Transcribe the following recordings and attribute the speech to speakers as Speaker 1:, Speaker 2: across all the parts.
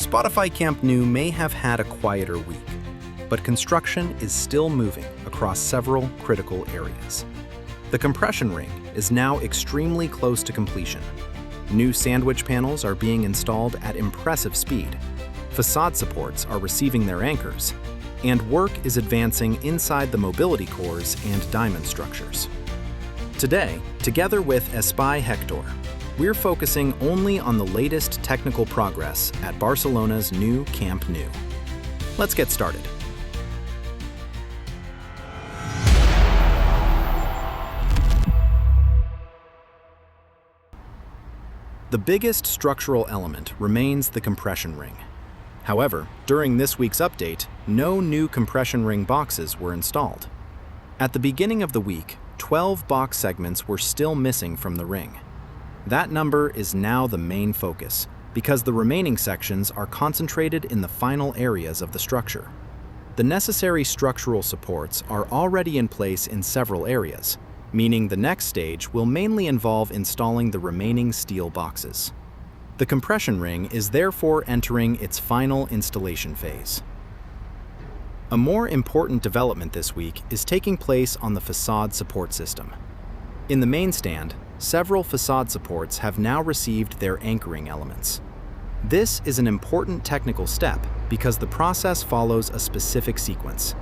Speaker 1: Spotify Camp Nou may have had a quieter week, but construction is still moving across several critical areas. The compression ring is now extremely close to completion. New sandwich panels are being installed at impressive speed. Facade supports are receiving their anchors, and work is advancing inside the mobility cores and diamond structures. Today, together with Espai Héctor, we're focusing only on the latest technical progress at Barcelona's new Camp Nou. Let's get started. The biggest structural element remains the compression ring. However, during this week's update, no new compression ring boxes were installed. At the beginning of the week, 12 box segments were still missing from the ring. That number is now the main focus, because the remaining sections are concentrated in the final areas of the structure. The necessary structural supports are already in place in several areas, meaning the next stage will mainly involve installing the remaining steel boxes. The compression ring is therefore entering its final installation phase. A more important development this week is taking place on the facade support system. In the main stand, several facade supports have now received their anchoring elements. This is an important technical step because the process follows a specific sequence: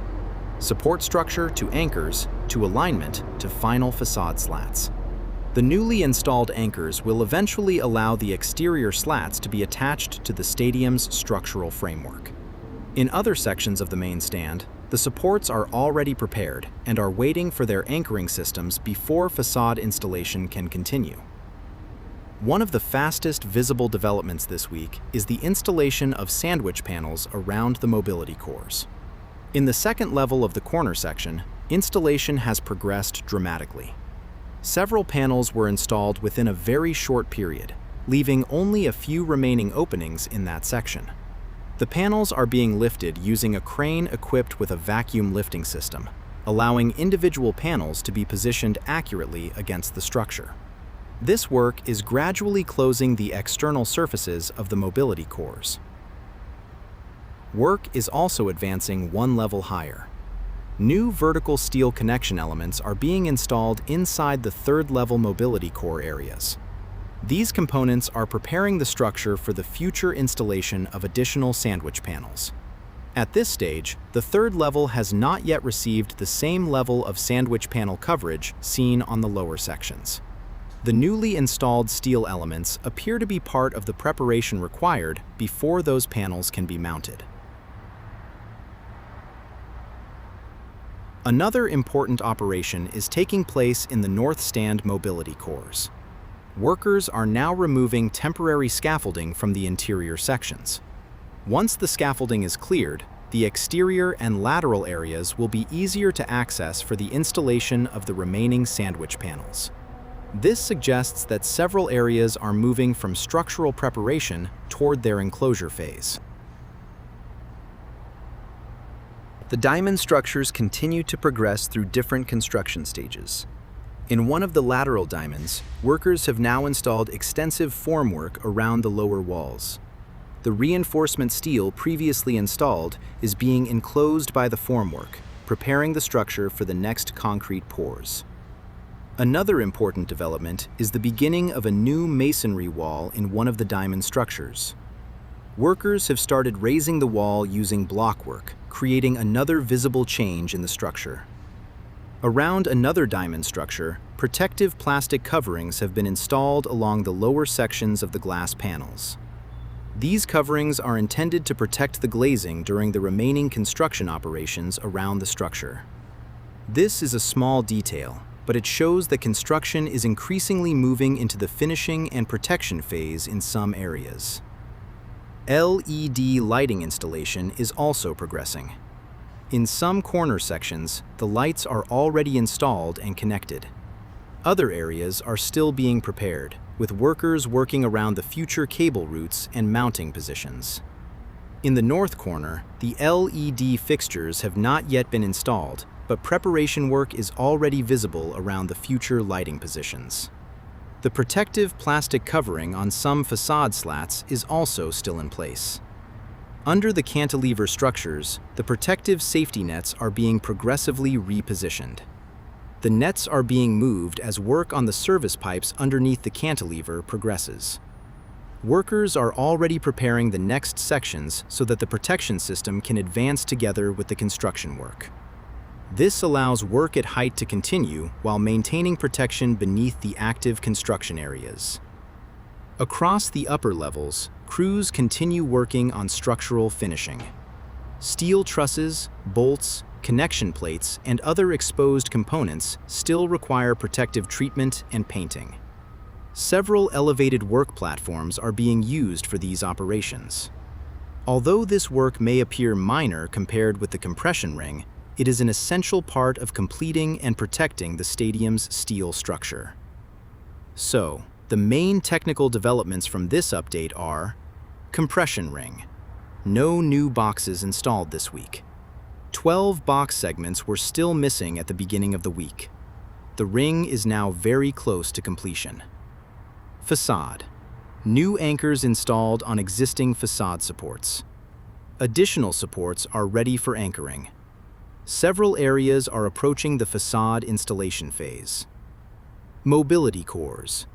Speaker 1: support structure to anchors, to alignment, to final facade slats. The newly installed anchors will eventually allow the exterior slats to be attached to the stadium's structural framework. In other sections of the main stand, the supports are already prepared and are waiting for their anchoring systems before facade installation can continue. One of the fastest visible developments this week is the installation of sandwich panels around the mobility cores. In the second level of the corner section, installation has progressed dramatically. Several panels were installed within a very short period, leaving only a few remaining openings in that section. The panels are being lifted using a crane equipped with a vacuum lifting system, allowing individual panels to be positioned accurately against the structure. This work is gradually closing the external surfaces of the mobility cores. Work is also advancing one level higher. New vertical steel connection elements are being installed inside the third-level mobility core areas. These components are preparing the structure for the future installation of additional sandwich panels. At this stage, the third level has not yet received the same level of sandwich panel coverage seen on the lower sections. The newly installed steel elements appear to be part of the preparation required before those panels can be mounted. Another important operation is taking place in the north stand mobility cores. Workers are now removing temporary scaffolding from the interior sections. Once the scaffolding is cleared, the exterior and lateral areas will be easier to access for the installation of the remaining sandwich panels. This suggests that several areas are moving from structural preparation toward their enclosure phase. The diamond structures continue to progress through different construction stages. In one of the lateral diamonds, workers have now installed extensive formwork around the lower walls. The reinforcement steel previously installed is being enclosed by the formwork, preparing the structure for the next concrete pours. Another important development is the beginning of a new masonry wall in one of the diamond structures. Workers have started raising the wall using blockwork, creating another visible change in the structure. Around another diamond structure, protective plastic coverings have been installed along the lower sections of the glass panels. These coverings are intended to protect the glazing during the remaining construction operations around the structure. This is a small detail, but it shows that construction is increasingly moving into the finishing and protection phase in some areas. LED lighting installation is also progressing. In some corner sections, the lights are already installed and connected. Other areas are still being prepared, with workers working around the future cable routes and mounting positions. In the north corner, the LED fixtures have not yet been installed, but preparation work is already visible around the future lighting positions. The protective plastic covering on some facade slats is also still in place. Under the cantilever structures, the protective safety nets are being progressively repositioned. The nets are being moved as work on the service pipes underneath the cantilever progresses. Workers are already preparing the next sections so that the protection system can advance together with the construction work. This allows work at height to continue while maintaining protection beneath the active construction areas. Across the upper levels, crews continue working on structural finishing. Steel trusses, bolts, connection plates, and other exposed components still require protective treatment and painting. Several elevated work platforms are being used for these operations. Although this work may appear minor compared with the compression ring, it is an essential part of completing and protecting the stadium's steel structure. So, the main technical developments from this update are: compression ring. No new boxes installed this week. 12 box segments were still missing at the beginning of the week. The ring is now very close to completion. Facade. New anchors installed on existing facade supports. Additional supports are ready for anchoring. Several areas are approaching the facade installation phase. Mobility cores.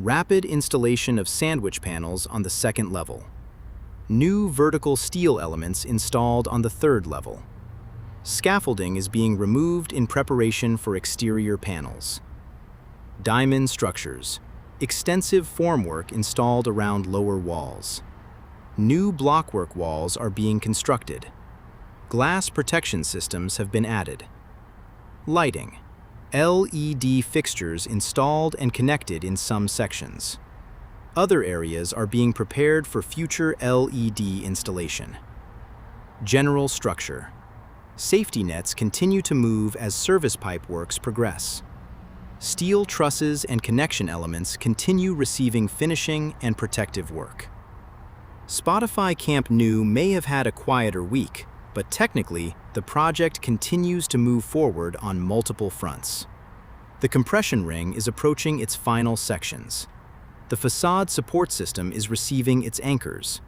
Speaker 1: Rapid installation of sandwich panels on the second level. New vertical steel elements installed on the third level. Scaffolding is being removed in preparation for exterior panels. Diamond structures. Extensive formwork installed around lower walls. New blockwork walls are being constructed. Glass protection systems have been added. Lighting. LED fixtures installed and connected in some sections. Other areas are being prepared for future LED installation. General structure. Safety nets continue to move as service pipe works progress. Steel trusses and connection elements continue receiving finishing and protective work. Spotify Camp Nou may have had a quieter week, but technically, the project continues to move forward on multiple fronts. The compression ring is approaching its final sections. The facade support system is receiving its anchors.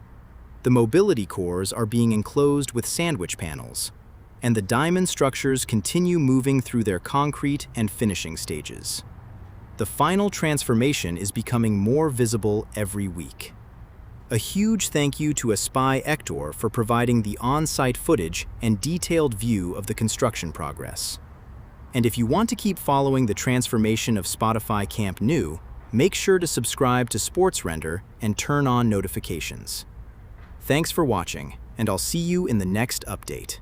Speaker 1: The mobility cores are being enclosed with sandwich panels, and the diamond structures continue moving through their concrete and finishing stages. The final transformation is becoming more visible every week. A huge thank you to Espai Héctor for providing the on-site footage and detailed view of the construction progress. And if you want to keep following the transformation of Spotify Camp Nou, make sure to subscribe to SportsRender and turn on notifications. Thanks for watching, and I'll see you in the next update.